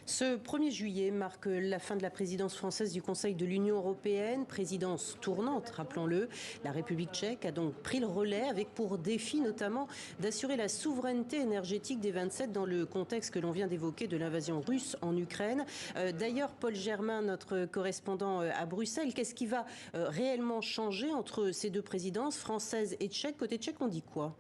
Ce 1er juillet marque la fin de la présidence française du Conseil de l'Union européenne, présidence tournante, rappelons-le. La République tchèque a donc pris le relais avec pour défi notamment d'assurer la souveraineté énergétique des 27 dans le contexte que l'on vient d'évoquer de l'invasion russe en Ukraine. D'ailleurs, Paul Germain, notre correspondant à Bruxelles, qu'est-ce qui va réellement changer entre ces deux présidences, française et tchèque? Côté tchèque, on dit quoi?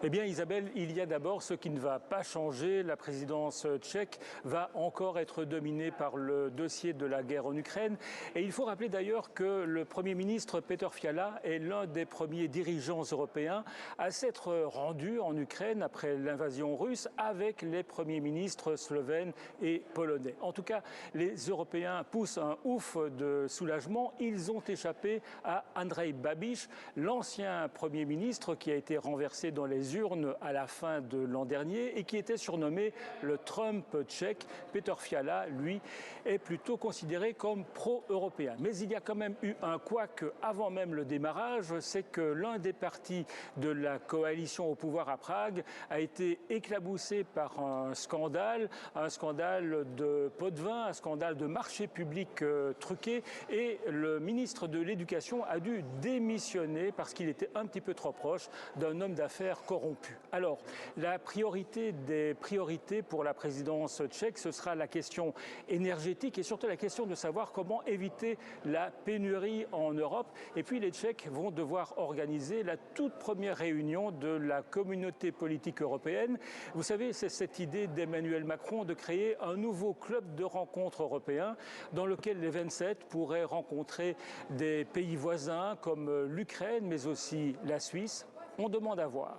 Eh bien Isabelle, il y a d'abord ce qui ne va pas changer. La présidence tchèque va encore être dominée par le dossier de la guerre en Ukraine. Et il faut rappeler d'ailleurs que le Premier ministre Péter Fiala est l'un des premiers dirigeants européens à s'être rendu en Ukraine après l'invasion russe avec les premiers ministres slovènes et polonais. En tout cas, les Européens poussent un ouf de soulagement. Ils ont échappé à Andrej Babiš, l'ancien Premier ministre qui a été renversé dans les urnes à la fin de l'an dernier et qui était surnommé le Trump tchèque. Péter Fiala, lui, est plutôt considéré comme pro-européen. Mais il y a quand même eu un couac avant même le démarrage, c'est que l'un des partis de la coalition au pouvoir à Prague a été éclaboussé par un scandale de pot de vin, un scandale de marché public truqué, et le ministre de l'Éducation a dû démissionner parce qu'il était un petit peu trop proche d'un homme d'affaires corrompu. Alors, la priorité des priorités pour la présidence tchèque, ce sera la question énergétique et surtout la question de savoir comment éviter la pénurie en Europe. Et puis les Tchèques vont devoir organiser la toute première réunion de la communauté politique européenne. Vous savez, c'est cette idée d'Emmanuel Macron de créer un nouveau club de rencontres européens dans lequel les 27 pourraient rencontrer des pays voisins comme l'Ukraine, mais aussi la Suisse. On demande à voir.